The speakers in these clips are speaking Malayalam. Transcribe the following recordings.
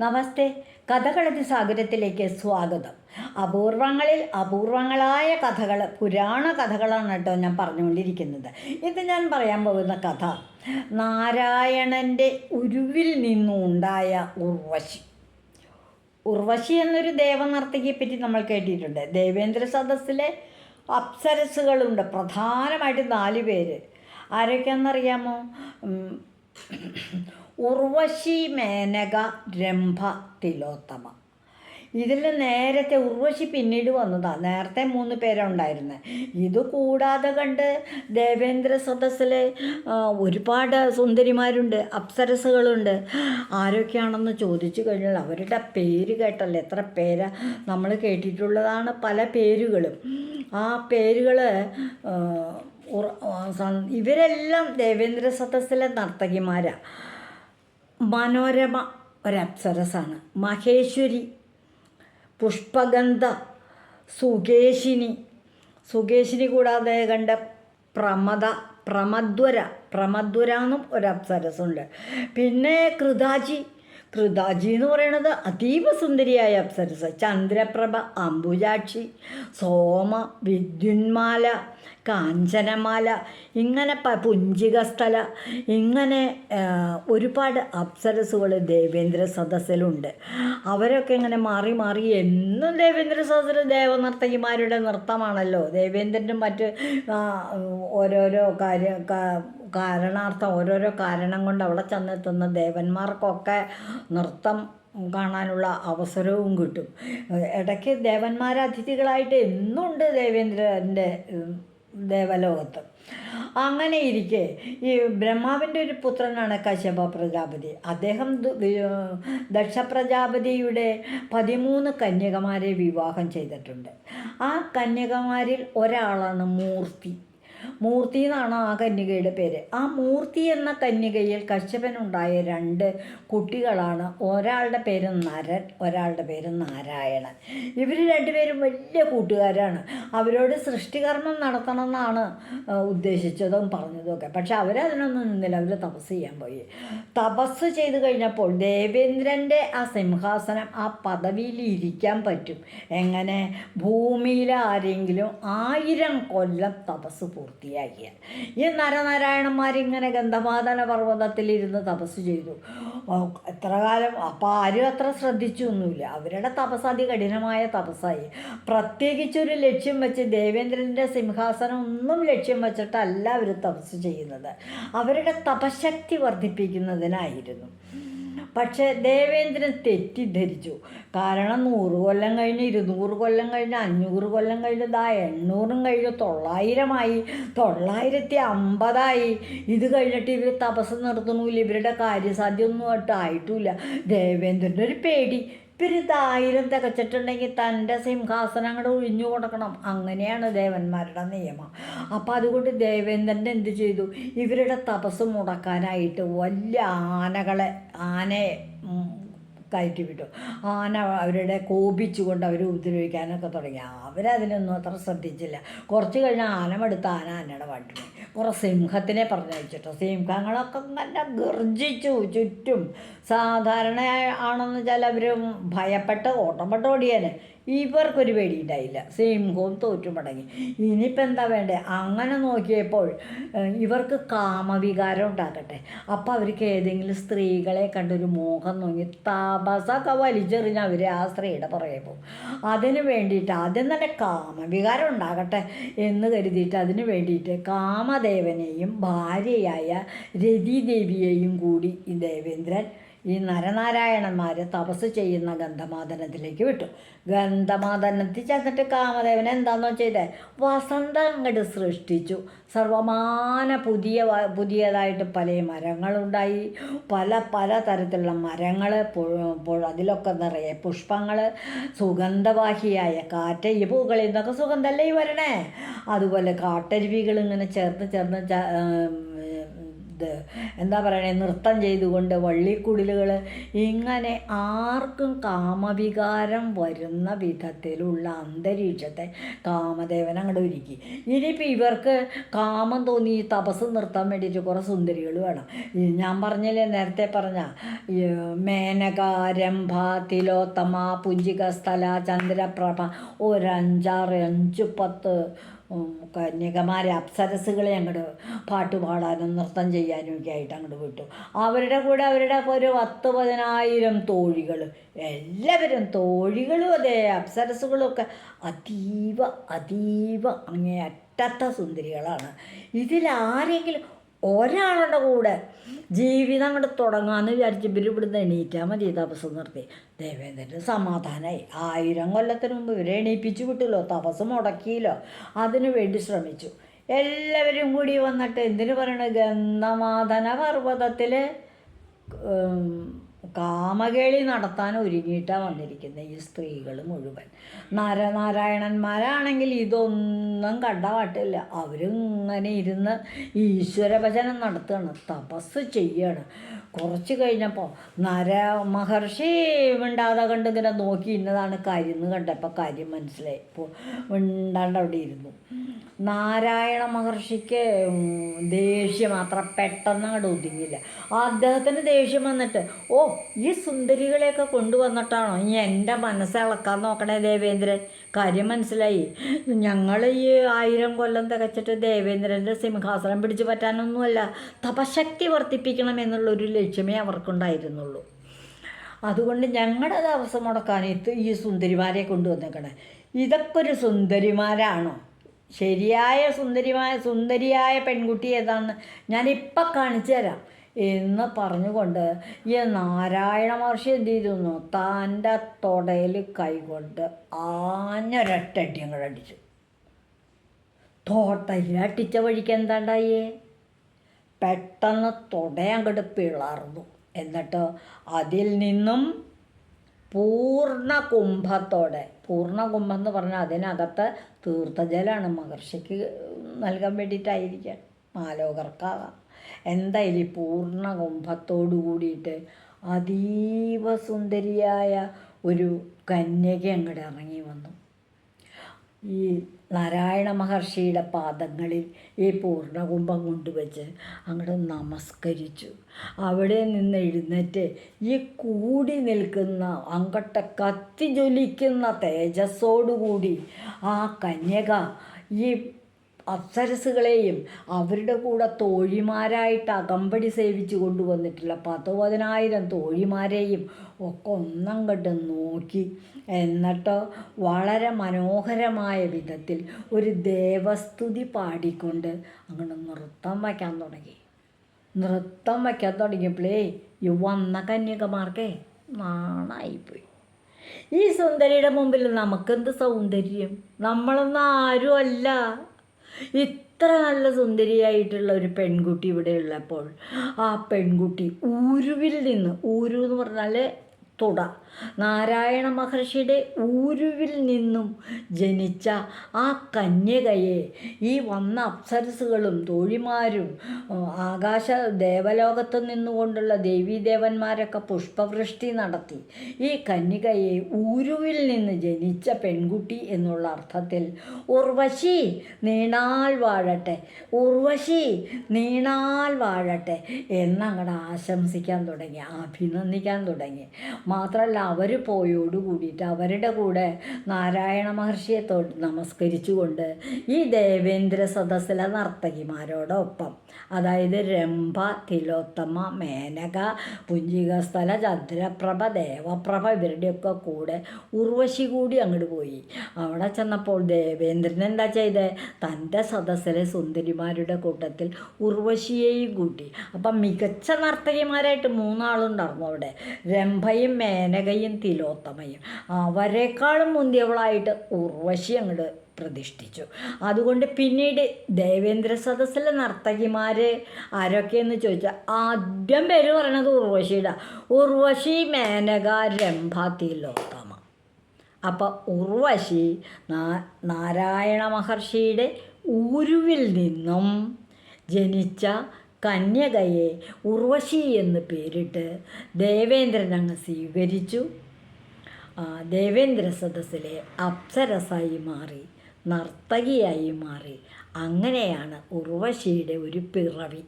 നമസ്തേ. കഥകളതി സാഗരത്തിലേക്ക് സ്വാഗതം. അപൂർവങ്ങളിൽ അപൂർവങ്ങളായ കഥകൾ, പുരാണ കഥകളാണ് കേട്ടോ ഞാൻ പറഞ്ഞുകൊണ്ടിരിക്കുന്നത്. ഇത് ഞാൻ പറയാൻ പോകുന്ന കഥ നാരായണൻ്റെ ഉരുവിൽ നിന്നുണ്ടായ ഉർവശി. ഉർവശി എന്നൊരു ദേവനർത്തകിയെ പറ്റി നമ്മൾ കേട്ടിട്ടുണ്ട്. ദേവേന്ദ്ര സദസ്സിലെ അപ്സരസുകളുണ്ട്, പ്രധാനമായിട്ട് 4 പേര്. ആരൊക്കെയാണെന്നറിയാമോ? ഉർവശി, മേനക, രംഭ, തിലോത്തമ. ഇതിൽ നേരത്തെ ഉർവശി പിന്നീട് വന്നതാണ്. നേരത്തെ 3 പേരുണ്ടായിരുന്നത്. ഇത് കൂടാതെ കണ്ട് ദേവേന്ദ്ര സദസ്സിൽ ഒരുപാട് സുന്ദരിമാരുണ്ട്, അപ്സരസുകളുണ്ട്. ആരൊക്കെയാണെന്ന് ചോദിച്ചു കഴിഞ്ഞാൽ അവരുടെ പേര് കേട്ടല്ലോ, എത്ര പേരാ നമ്മൾ കേട്ടിട്ടുള്ളതാണ്. പല പേരുകളും. ആ പേരുകൾ ഇവരെല്ലാം ദേവേന്ദ്ര സദസ്സിലെ നർത്തകിമാരാണ്. മനോരമ ഒരപ്സരസാണ്. മഹേശ്വരി, പുഷ്പഗന്ധ, സുകേശിനി കൂടാതെ കണ്ട പ്രമദ്വര എന്നും ഒരപ്സരസുണ്ട്. പിന്നെ കൃതാജി എന്ന് പറയുന്നത് അതീവ സുന്ദരിയായ അപ്സരസ്. ചന്ദ്രപ്രഭ, അംബുജാക്ഷി, സോമ, വിദ്യുന്മാല, കാഞ്ചനമാല, ഇങ്ങനെ പുഞ്ചികസ്ഥല, ഇങ്ങനെ ഒരുപാട് അപ്സരസുകൾ ദേവേന്ദ്ര സദസ്സിലുണ്ട്. അവരൊക്കെ ഇങ്ങനെ മാറി മാറി എന്നും ദേവേന്ദ്ര സദസ്സിൽ ദേവനർത്തകിമാരുടെ നൃത്തമാണല്ലോ. ദേവേന്ദ്രനും മറ്റ് ഓരോരോ ഓരോരോ കാരണം കൊണ്ട് അവിടെ ചെന്നെത്തുന്ന ദേവന്മാർക്കൊക്കെ നൃത്തം കാണാനുള്ള അവസരവും കിട്ടും. ഇടയ്ക്ക് ദേവന്മാർ അതിഥികളായിട്ട് എന്നുണ്ട് ദേവേന്ദ്രൻ്റെ ദേവലോകത്ത്. അങ്ങനെ ഇരിക്കെ ഈ ബ്രഹ്മാവിൻ്റെ ഒരു പുത്രനാണ് കശ്യപ പ്രജാപതി. അദ്ദേഹം ദക്ഷ പ്രജാപതിയുടെ 13 കന്യകമാരെ വിവാഹം ചെയ്തിട്ടുണ്ട്. ആ കന്യകമാരിൽ ഒരാളാണ് മൂർത്തി എന്നാണ് ആ കന്യകയുടെ പേര്. ആ മൂർത്തി എന്ന കന്യകയിൽ കശ്യപനുണ്ടായ 2 കുട്ടികളാണ്. ഒരാളുടെ പേര് നരൻ, ഒരാളുടെ പേര് നാരായണൻ. ഇവർ 2 പേരും വലിയ കൂട്ടുകാരാണ്. അവരോട് സൃഷ്ടികർമ്മം നടത്തണമെന്നാണ് ഉദ്ദേശിച്ചതും പറഞ്ഞതുമൊക്കെ. പക്ഷെ അവരതിനൊന്നും നിന്നില്ല. അവർ തപസ് ചെയ്യാൻ പോയി. തപസ് ചെയ്ത് കഴിഞ്ഞപ്പോൾ ദേവേന്ദ്രൻ്റെ ആ സിംഹാസനം, ആ പദവിയിൽ ഇരിക്കാൻ പറ്റും. എങ്ങനെ? ഭൂമിയിലെ ആരെങ്കിലും 1000 കൊല്ലം തപസ് പൂർത്തിയാക്കിയ ഈ നരനാരായണന്മാരിങ്ങനെ ഗന്ധമാദന പർവ്വതത്തിലിരുന്ന് തപസ് ചെയ്തു. എത്ര കാലം? അപ്പോൾ ആരും അത്ര ശ്രദ്ധിച്ചൊന്നുമില്ല. അവരുടെ തപസ് അതികഠിനമായ തപസ്സായി. പ്രത്യേകിച്ചൊരു ലക്ഷ്യം വെച്ച് ദേവേന്ദ്രൻ്റെ സിംഹാസനം ഒന്നും ലക്ഷ്യം വെച്ചിട്ടല്ല അവർ തപസ് ചെയ്യുന്നത്. അവരുടെ തപശക്തി വർദ്ധിപ്പിക്കുന്നതിനായിരുന്നു. പക്ഷേ ദേവേന്ദ്രൻ തെറ്റിദ്ധരിച്ചു. കാരണം 100 കൊല്ലം കഴിഞ്ഞ്, 200 കൊല്ലം കഴിഞ്ഞ്, 500 കൊല്ലം കഴിഞ്ഞ്, 800 കഴിഞ്ഞ്, 900 950 ഇത് കഴിഞ്ഞിട്ട് ഇവർ തപസ് നിർത്തണില്ല. ഇവരുടെ കാര്യസാധ്യമൊന്നും ആയിട്ടില്ല. ദേവേന്ദ്രൻ്റെ ഒരു പേടി, ഇവരിത് 1000 തികച്ചിട്ടുണ്ടെങ്കിൽ തൻ്റെ സിംഹാസനം അങ്ങോട്ട് ഒഴിഞ്ഞു കൊടുക്കണം. അങ്ങനെയാണ് ദേവന്മാരുടെ നിയമം. അപ്പോൾ അതുകൊണ്ട് ദേവേന്ദ്രൻ എന്ത് ചെയ്തു? ഇവരുടെ തപസ് മുടക്കാനായിട്ട് വലിയ ആനയെ കയറ്റി വിട്ടു. ആന അവരുടെ കോപിച്ചുകൊണ്ട് അവർ ഉപദ്രവിക്കാനൊക്കെ തുടങ്ങി. അവരതിനൊന്നും അത്ര ശ്രദ്ധിച്ചില്ല. കുറച്ച് കഴിഞ്ഞ് ആനയുടെ വണ്ടി കുറേ സിംഹത്തിനെ പറഞ്ഞയച്ചിട്ടോ. സിംഹങ്ങളൊക്കെ നല്ല ഗർജിച്ചു ചുറ്റും. സാധാരണ ആണെന്ന് വെച്ചാൽ അവർ ഭയപ്പെട്ട് ഓടിയാന്. ഇവർക്കൊരു പേടിയുണ്ടായില്ല. സിംഹവും തോറ്റുമടങ്ങി. ഇനിയിപ്പോൾ എന്താ വേണ്ടേ? അങ്ങനെ നോക്കിയപ്പോൾ ഇവർക്ക് കാമവികാരം ഉണ്ടാക്കട്ടെ. അപ്പോൾ അവർക്ക് ഏതെങ്കിലും സ്ത്രീകളെ കണ്ടൊരു മോഹം നോക്കി തപസൊക്കെ വലിച്ചെറിഞ്ഞ് അവർ ആ സ്ത്രീയുടെ പുറകെ പോകും. അതിന് വേണ്ടിയിട്ട് ആദ്യം തന്നെ കാമവികാരം ഉണ്ടാകട്ടെ എന്ന് കരുതിയിട്ട് അതിന് വേണ്ടിയിട്ട് കാമദേവനെയും ഭാര്യയായ രതിദേവിയെയും കൂടി ഈ ദേവേന്ദ്രൻ ഈ നരനാരായണന്മാർ തപസ് ചെയ്യുന്ന ഗന്ധമാദനത്തിലേക്ക് വിട്ടു. ഗന്ധമാദനത്തിൽ ചെന്നിട്ട് കാമദേവൻ എന്താണെന്നോ ചെയ്തേ? വസന്തം അങ്ങോട്ട് സൃഷ്ടിച്ചു. സർവമാന പുതിയതായിട്ട് പല മരങ്ങളുണ്ടായി. പല തരത്തിലുള്ള മരങ്ങൾ, അതിലൊക്കെ നിറയെ പുഷ്പങ്ങൾ, സുഗന്ധവാഹിയായ കാറ്റ്. ഈ പൂക്കളിൽ നിന്നൊക്കെ സുഗന്ധമല്ലേ ഈ വരണേ? അതുപോലെ കാട്ടരുവികൾ ഇങ്ങനെ ചേർന്ന് എന്താ പറയണേ, നൃത്തം ചെയ്തുകൊണ്ട് വള്ളിക്കുടിലുകൾ, ഇങ്ങനെ ആർക്കും കാമവികാരം വരുന്ന വിധത്തിലുള്ള അന്തരീക്ഷത്തെ കാമദേവൻ അങ്ങോട്ട് ഒരുക്കി. ഇനിയിപ്പോൾ ഇവർക്ക് കാമം തോന്നി തപസ് നിർത്താൻ വേണ്ടിയിട്ട് കുറേ സുന്ദരികൾ വേണം. ഞാൻ പറഞ്ഞില്ലേ, നേരത്തെ പറഞ്ഞ മേനക, രംഭ, തിലോത്തമ, പുഞ്ചിക, സ്ഥല, ചന്ദ്രപ്രഭ, ഒരു 5-10 കന്യകമാരെ, അപ്സരസുകളെ അങ്ങോട്ട് പാട്ട് പാടാനും നൃത്തം ചെയ്യാനും ഒക്കെ ആയിട്ട് അങ്ങോട്ട് വിട്ടു. അവരുടെ കൂടെ അവരുടെ ഒരു 10-10,000 തോഴികൾ, എല്ലാവരും തോഴികളും അതെ അപ്സരസുകളും ഒക്കെ അതീവ അങ്ങേയറ്റത്തെ സുന്ദരികളാണ്. ഇതിലാരെങ്കിലും ഒരാളുടെ കൂടെ ജീവിതം അങ്ങോട്ട് തുടങ്ങാമെന്ന് വിചാരിച്ച് ഇവിടുന്ന് എണീറ്റാൽ മതി. തപസ് നിർത്തി. ദേവേന്ദ്രന് സമാധാനമായി. 1000 കൊല്ലത്തിന് മുമ്പ് ഇവരെ എണീപ്പിച്ചു വിട്ടില്ലോ, തപസ് മുടക്കിയില്ലോ. അതിനു വേണ്ടി ശ്രമിച്ചു. എല്ലാവരും കൂടി വന്നിട്ട് എന്തിനു പറയണ, ഗന്ധമാദന പർവ്വതത്തിൽ കാമകേളി നടത്താൻ ഒരുങ്ങിയിട്ടാണ് വന്നിരിക്കുന്നത് ഈ സ്ത്രീകൾ മുഴുവൻ. നരനാരായണന്മാരാണെങ്കിൽ ഇതൊന്നും കണ്ട പാട്ടില്ല. അവരിങ്ങനെ ഇരുന്ന് ഈശ്വരഭജനം നടത്തുകയാണ്, തപസ് ചെയ്യാണ്. കുറച്ച് കഴിഞ്ഞപ്പോൾ മഹർഷി മിണ്ടാതെ കണ്ട് ഇങ്ങനെ നോക്കി ഇന്നതാണ് കാര്യം എന്ന് കണ്ടപ്പോൾ കാര്യം മനസ്സിലായി. ഇപ്പോൾ മിണ്ടാണ്ട് അവിടെ ഇരുന്നു. നാരായണ മഹർഷിക്ക് ദേഷ്യം അത്ര പെട്ടെന്ന് അങ്ങോട്ട് ഒതുങ്ങില്ല. അദ്ദേഹത്തിന് ദേഷ്യം വന്നിട്ട്, ഓ ഈ സുന്ദരികളെയൊക്കെ കൊണ്ടുവന്നിട്ടാണോ ഇനി എൻ്റെ മനസ്സിളക്കാൻ നോക്കണേ ദേവേന്ദ്രൻ? കാര്യം മനസ്സിലായി. ഞങ്ങൾ ഈ 1000 കൊല്ലം തികച്ചിട്ട് ദേവേന്ദ്രൻ്റെ സിംഹാസനം പിടിച്ചു പറ്റാനൊന്നുമല്ല, തപശക്തി വർദ്ധിപ്പിക്കണം എന്നുള്ളൊരു ലക്ഷ്യമേ അവർക്കുണ്ടായിരുന്നുള്ളൂ. അതുകൊണ്ട് ഞങ്ങളുടെ ദിവസം മുടക്കാൻ ഈ സുന്ദരിമാരെ കൊണ്ടുവന്നേക്കണേ. ഇതൊക്കെ ഒരു സുന്ദരിമാരാണോ? ശരിയായ സുന്ദരിയായ പെൺകുട്ടി ഏതാണെന്ന് ഞാനിപ്പം കാണിച്ചു തരാം എന്ന് പറഞ്ഞുകൊണ്ട് ഈ നാരായണ മഹർഷി എന്ത് ചെയ്തിരുന്നു, തൻ്റെ തൊടയിൽ കൈകൊണ്ട് ആഞ്ഞൊരട്ടടി അങ്ങോട്ട് അടിച്ചു. തൊടയിലടിച്ച വഴിക്ക് എന്താണ്ടായേ, പെട്ടെന്ന് തൊടയങ്ങോട്ട് പിളർന്നു. എന്നിട്ട് അതിൽ നിന്നും പൂർണ്ണകുംഭത്തോടെ, പൂർണ്ണകുംഭം എന്ന് പറഞ്ഞാൽ അതിനകത്ത് തീർത്ഥജലമാണ്, മഹർഷിക്ക് നൽകാൻ വേണ്ടിയിട്ടായിരിക്കാം, മാലോകർക്കാകാം, എന്തായാലും പൂർണ്ണകുംഭത്തോടു കൂടിയിട്ട് അതീവ സുന്ദരിയായ ഒരു കന്യക അങ്ങോട്ട് ഇറങ്ങി വന്നു. ഈ നാരായണ മഹർഷിയുടെ പാദങ്ങളിൽ ഈ പൂർണ്ണകുംഭം കൊണ്ടുവച്ച് അങ്ങോട്ട് നമസ്കരിച്ചു. അവിടെ നിന്ന് എഴുന്നേറ്റ് ഈ കൂടി നിൽക്കുന്ന അങ്ങോട്ട് കത്തി ജ്വലിക്കുന്ന തേജസ്സോടുകൂടി ആ കന്യക ഈ അപ്സരസുകളെയും അവരുടെ കൂടെ തോഴിമാരായിട്ട് അകമ്പടി സേവിച്ച് കൊണ്ടുവന്നിട്ടുള്ള 10,000 തോഴിമാരെയും ഒക്കെ ഒന്നങ്ങോട്ട് നോക്കി. എന്നിട്ട് വളരെ മനോഹരമായ വിധത്തിൽ ഒരു ദേവസ്തുതി പാടിക്കൊണ്ട് അങ്ങോട്ട് നൃത്തം വയ്ക്കാൻ തുടങ്ങിയപ്പോഴേ ഈ വന്ന കന്യകമാർക്കേ നാണായിപ്പോയി. ഈ സുന്ദരിയുടെ മുമ്പിൽ നമുക്കെന്ത് സൗന്ദര്യം, നമ്മളൊന്നും ആരും അല്ല. ഇത്ര നല്ല സുന്ദരിയായിട്ടുള്ള ഒരു പെൺകുട്ടി ഇവിടെ ഉള്ളപ്പോൾ ആ പെൺകുട്ടി ഊരുവിൽ നിന്ന്, ഊരു എന്ന് പറഞ്ഞാൽ തുട, നാരായണ മഹർഷിയുടെ ഊരുവിൽ നിന്നും ജനിച്ച ആ കന്യകയെ ഈ വന്ന അപ്സരസുകളും തോഴിമാരും ആകാശ ദേവലോകത്ത് നിന്നുകൊണ്ടുള്ള ദേവീദേവന്മാരൊക്കെ പുഷ്പവൃഷ്ടി നടത്തി ഈ കന്യകയെ ഊരുവിൽ നിന്ന് ജനിച്ച പെൺകുട്ടി എന്നുള്ള അർത്ഥത്തിൽ ഉർവശി നീണാൽ വാഴട്ടെ, ഉർവശി നീണാൽ വാഴട്ടെ എന്നങ്ങടെ ആശംസിക്കാൻ തുടങ്ങി, അഭിനന്ദിക്കാൻ തുടങ്ങി. മാത്രമല്ല അവർ പോയോടു കൂടിയിട്ട് അവരുടെ കൂടെ നാരായണ മഹർഷിയെ നമസ്കരിച്ചുകൊണ്ട് ഈ ദേവേന്ദ്ര സദസ്സിലെ നർത്തകിമാരോടൊപ്പം, അതായത് രംഭ, തിലോത്തമ, മേനക, പുഞ്ചികസ്ഥല, ചന്ദ്രപ്രഭ, ദേവപ്രഭ ഇവരുടെയൊക്കെ കൂടെ ഉർവശി കൂടി അങ്ങോട്ട് പോയി. അവിടെ ചെന്നപ്പോൾ ദേവേന്ദ്രൻ എന്താ ചെയ്തത്, തൻ്റെ സദസ്സിലെ സുന്ദരിമാരുടെ കൂട്ടത്തിൽ ഉർവശിയെയും കൂട്ടി. അപ്പം മികച്ച നർത്തകിമാരായിട്ട് 3 ആളുണ്ടായിരുന്നു അവിടെ, രംഭയും മേനകയും തിലോത്തമയും. അവരെക്കാളും മുന്തിയവളായിട്ട് ഉർവശി അങ്ങോട്ട് പ്രതിഷ്ഠിച്ചു. അതുകൊണ്ട് പിന്നീട് ദേവേന്ദ്ര സദസ്സിലെ നർത്തകിമാർ ആരൊക്കെയെന്ന് ചോദിച്ചാൽ ആദ്യം പേര് പറയണത് ഉർവശിയുടെ, ഉർവശി, മേനക, രംഭ, തിലോത്തമ. അപ്പോൾ ഉർവശി നാരായണ മഹർഷിയുടെ ഊരുവിൽ നിന്നും ജനിച്ച കന്യകയെ ഉർവശി എന്ന് പേരിട്ട് ദേവേന്ദ്രൻ അങ്ങ് സ്വീകരിച്ചു. ദേവേന്ദ്ര സദസ്സിലെ അപ്സരസായി മാറി, നർത്തകിയായി മാറി. അങ്ങനെയാണ് ഉർവശിയുടെ ഒരു പിറവി.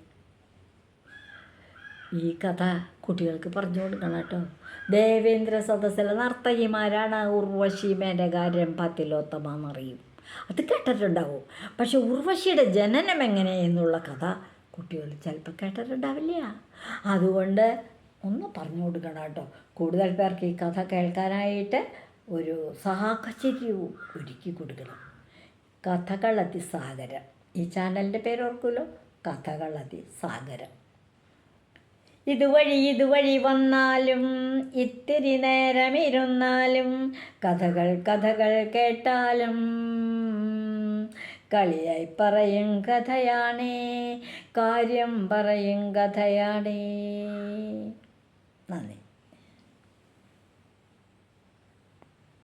ഈ കഥ കുട്ടികൾക്ക് പറഞ്ഞു കൊടുക്കണം കേട്ടോ. ദേവേന്ദ്ര സദസ്സിലെ നർത്തകിമാരാണ് ഉർവശി, മേനക, രംഭ, തിലോത്തമ എന്നറിയും. അത് കേട്ടിട്ടുണ്ടാവും. പക്ഷെ ഉർവശിയുടെ ജനനം എങ്ങനെ എന്നുള്ള കഥ കുട്ടികൾ ചിലപ്പോൾ കേട്ടിട്ടുണ്ടാവില്ല. അതുകൊണ്ട് ഒന്ന് പറഞ്ഞു കൊടുക്കണം കേട്ടോ. കൂടുതൽ പേർക്ക് ഈ കഥ കേൾക്കാനായിട്ട് ഒരു സാഹചര്യവും ഒരുക്കി കൊടുക്കണം. കഥകളതിസാഗരം. ഈ ചാനലിൻ്റെ പേര് ഓർക്കുമല്ലോ, കഥകളതിസാഗരം. ഇതുവഴി വന്നാലും ഇത്തിരി നേരമിരുന്നാലും കഥകൾ കേട്ടാലും കളിയായി പറയും കഥയാണേ, കാര്യം പറയും കഥയാണേ. നന്ദി.